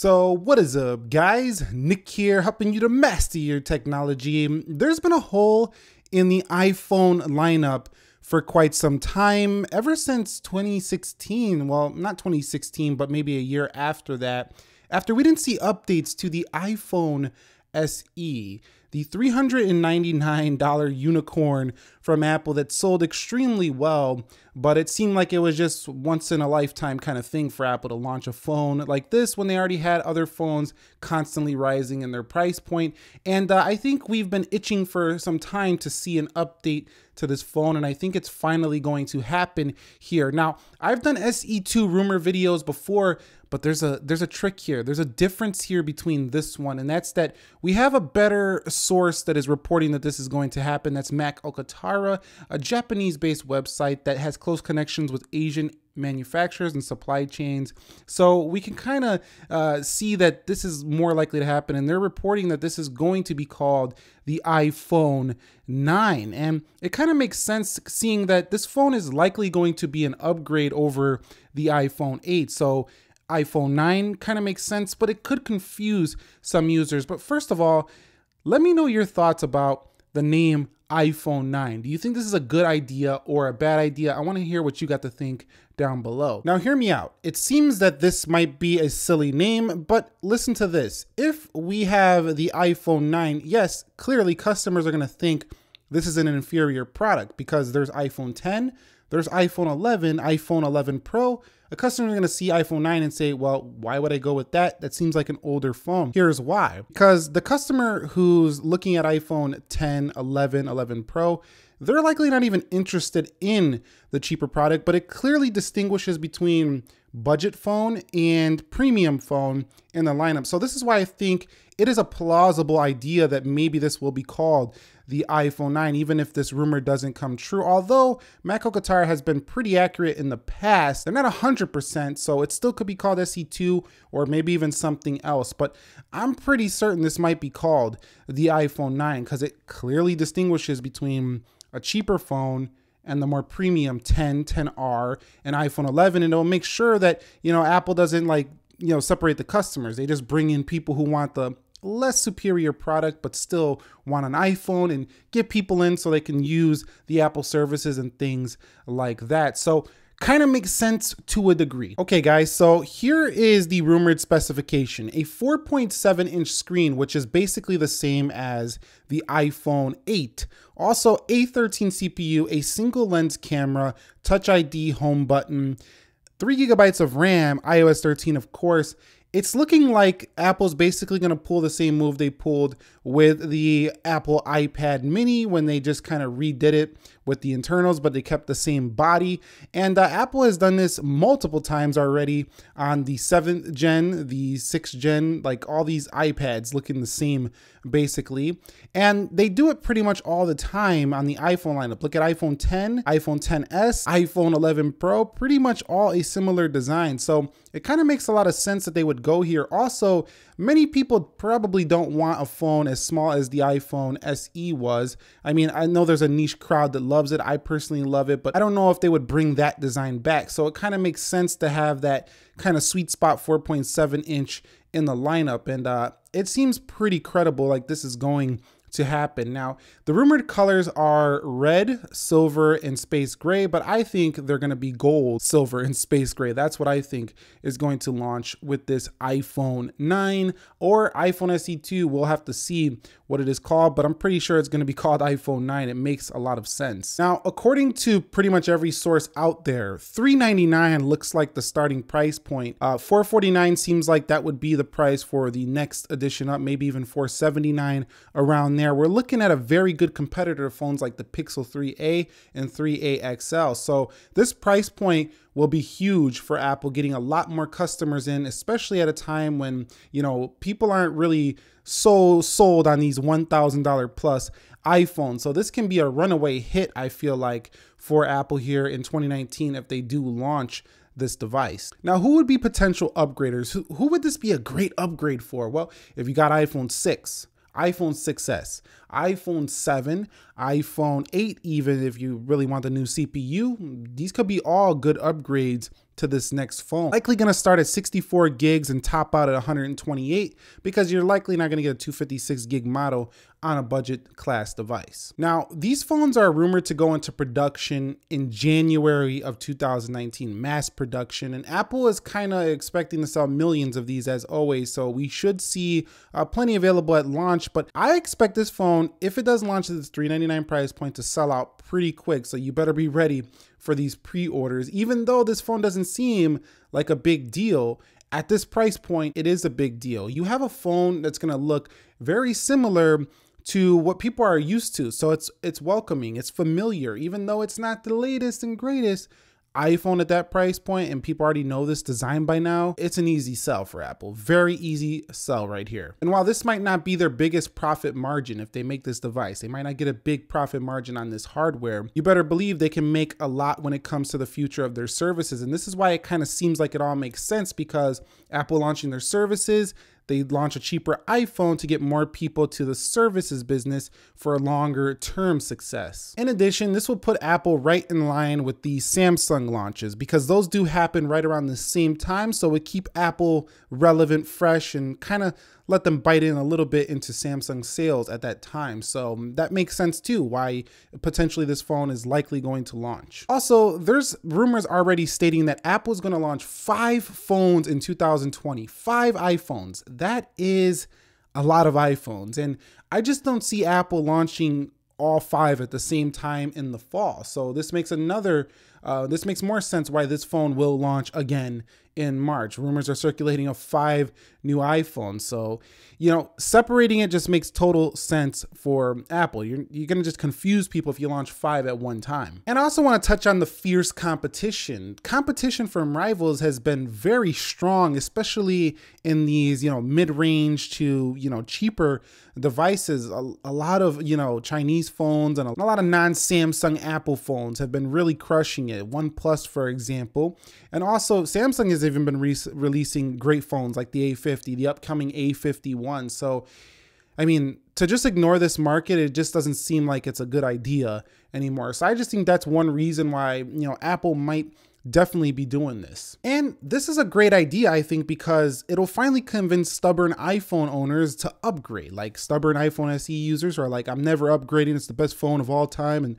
So what is up, guys? Nick here, helping you to master your technology. There's been a hole in the iPhone lineup for quite some time, ever since 2016. Well, not 2016, but maybe a year after that, after we didn't see updates to the iPhone SE, the $399 unicorn from Apple that sold extremely well, but it seemed like it was just once in a lifetime kind of thing for Apple to launch a phone like this when they already had other phones constantly rising in their price point. And I think we've been itching for some time to see an update to this phone, and I think it's finally going to happen here. Now, I've done SE2 rumor videos before, but there's a trick here. There's a difference here between this one, and that's that we have a better source that is reporting that this is going to happen. That's Mac Okatara, a Japanese-based website that has close connections with Asian manufacturers and supply chains. So we can kind of see that this is more likely to happen, and they're reporting that this is going to be called the iPhone 9. And it kind of makes sense seeing that this phone is likely going to be an upgrade over the iPhone 8. So iPhone 9 kind of makes sense, but it could confuse some users. But first of all, let me know your thoughts about the name iPhone 9. Do you think this is a good idea or a bad idea? I want to hear what you got to think down below. Now, hear me out. It seems that this might be a silly name, but listen to this. If we have the iPhone 9, yes, clearly customers are going to think this is an inferior product because there's iPhone 10, there's iPhone 11, iPhone 11 Pro. A customer is going to see iPhone 9 and say, well, why would I go with that? That seems like an older phone. Here's why. Because the customer who's looking at iPhone 10, 11, 11 Pro, they're likely not even interested in the cheaper product, but it clearly distinguishes between budget phone and premium phone in the lineup. So this is why I think it is a plausible idea that maybe this will be called the iPhone 9, even if this rumor doesn't come true. Although Mac Okatara has been pretty accurate in the past, they're not 100%, so it still could be called SE2 or maybe even something else. But I'm pretty certain this might be called the iPhone 9 because it clearly distinguishes between a cheaper phone and the more premium 10, 10R, and iPhone 11, and it'll make sure that, Apple doesn't separate the customers. They just bring in people who want the less superior product, but still want an iPhone and get people in so they can use the Apple services and things like that. So kind of makes sense to a degree. Okay, guys, so here is the rumored specification. A 4.7-inch screen, which is basically the same as the iPhone 8. Also, A13 CPU, a single lens camera, Touch ID, home button, 3 GB of RAM, iOS 13, of course. It's looking like Apple's basically going to pull the same move they pulled with the Apple iPad mini when they just kind of redid it with the internals, but they kept the same body. And Apple has done this multiple times already on the 7th gen, the 6th gen, like all these iPads looking the same basically. And they do it pretty much all the time on the iPhone lineup. Look at iPhone 10, iPhone 10s, iPhone 11 Pro, pretty much all a similar design. So it kind of makes a lot of sense that they would go here. Also, many people probably don't want a phone as small as the iPhone SE was. I mean, I know there's a niche crowd that loves it. I personally love it, but I don't know if they would bring that design back. So it kind of makes sense to have that kind of sweet spot 4.7-inch in the lineup. And it seems pretty credible, like this is going to happen. Now, the rumored colors are red, silver, and space gray, but I think they're going to be gold, silver, and space gray. That's what I think is going to launch with this iPhone 9 or iPhone SE2. We'll have to see what it is called, but I'm pretty sure it's going to be called iPhone 9. It makes a lot of sense. Now, according to pretty much every source out there, $399 looks like the starting price point. $449 seems like that would be the price for the next edition up, maybe even $479 around there. We're looking at a very good competitor to phones like the Pixel 3a and 3a XL. So this price point will be huge for Apple, getting a lot more customers in, especially at a time when, people aren't really so sold on these $1,000 plus iPhones. So this can be a runaway hit, I feel like, for Apple here in 2019 if they do launch this device. Now, who would be potential upgraders? Who would this be a great upgrade for? Well, if you got iPhone 6, iPhone 6s, iPhone 7, iPhone 8, even if you really want the new CPU, these could be all good upgrades to this next phone. Likely gonna start at 64 gigs and top out at 128 because you're likely not gonna get a 256 gig model on a budget class device. Now, these phones are rumored to go into production in January of 2019, mass production, and Apple is kind of expecting to sell millions of these as always, so we should see plenty available at launch, but I expect this phone, if it does launch at this $399 price point, to sell out pretty quick, so you better be ready for these pre-orders. Even though this phone doesn't seem like a big deal, at this price point, it is a big deal. You have a phone that's gonna look very similar to what people are used to. So it's welcoming, it's familiar, even though it's not the latest and greatest iPhone at that price point and people already know this design by now. It's an easy sell for Apple. Very easy sell right here. And while this might not be their biggest profit margin if they make this device, they might not get a big profit margin on this hardware, you better believe they can make a lot when it comes to the future of their services. And this is why it kind of seems like it all makes sense, because Apple launching their services, they launch a cheaper iPhone to get more people to the services business for a longer term success. In addition, this will put Apple right in line with the Samsung launches, because those do happen right around the same time. So it keep Apple relevant, fresh, and kind of let them bite in a little bit into Samsung sales at that time. So that makes sense too, why potentially this phone is likely going to launch. Also, there's rumors already stating that Apple is going to launch 5 phones in 2020, 5 iPhones. That is a lot of iPhones. And I just don't see Apple launching all 5 at the same time in the fall. So this makes this makes more sense why this phone will launch again in March. Rumors are circulating of 5 new iPhones. So, you know, separating it just makes total sense for Apple. You're going to just confuse people if you launch 5 at one time. And I also want to touch on the fierce competition. Competition from rivals has been very strong, especially in these, mid-range to, cheaper devices. A lot of, Chinese phones and a lot of non-Samsung Apple phones have been really crushing it. OnePlus, for example. And also Samsung has even been releasing great phones like the A50, the upcoming A51. So, I mean, to just ignore this market, it just doesn't seem like it's a good idea anymore. So I just think that's one reason why, Apple might definitely be doing this. And this is a great idea, I think, because it'll finally convince stubborn iPhone owners to upgrade. Like stubborn iPhone SE users are like, I'm never upgrading, it's the best phone of all time, and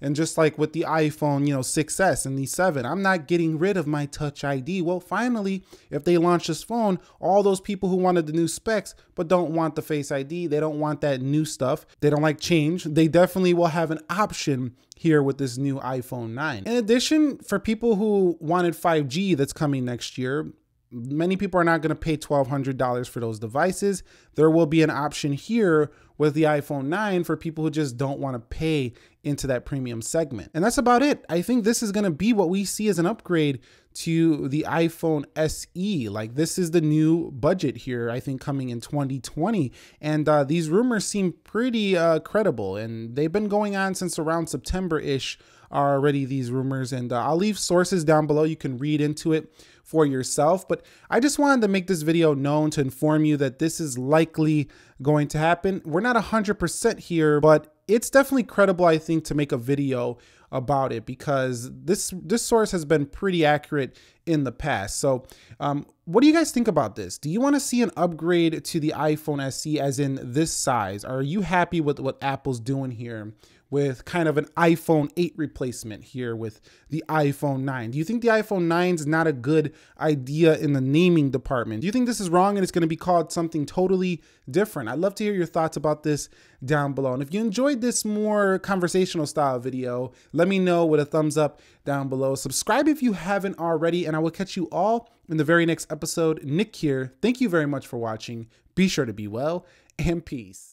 and just like with the iPhone 6S and the 7, I'm not getting rid of my Touch ID. Well, finally, if they launch this phone, all those people who wanted the new specs but don't want the Face ID, they don't want that new stuff, they don't like change, they definitely will have an option here with this new iPhone 9. In addition, for people who wanted 5G that's coming next year, many people are not going to pay $1,200 for those devices. There will be an option here with the iPhone 9 for people who just don't want to pay into that premium segment. And that's about it. I think this is going to be what we see as an upgrade to the iPhone SE. Like, this is the new budget here, I think, coming in 2020. And these rumors seem pretty credible, and they've been going on since around September-ish already, these rumors. And I'll leave sources down below. You can read into it for yourself. But I just wanted to make this video known to inform you that this is likely going to happen. We're not 100% here, but it's definitely credible, I think, to make a video about it, because this source has been pretty accurate in the past. So what do you guys think about this? Do you want to see an upgrade to the iPhone SE as in this size? Are you happy with what Apple's doing here with kind of an iPhone 8 replacement here with the iPhone 9? Do you think the iPhone 9 is not a good idea in the naming department? Do you think this is wrong and it's going to be called something totally different? I'd love to hear your thoughts about this down below. And if you enjoyed this more conversational style video, let me know with a thumbs up down below. Subscribe if you haven't already, and I will catch you all in the very next episode. Nick here. Thank you very much for watching. Be sure to be well, and peace.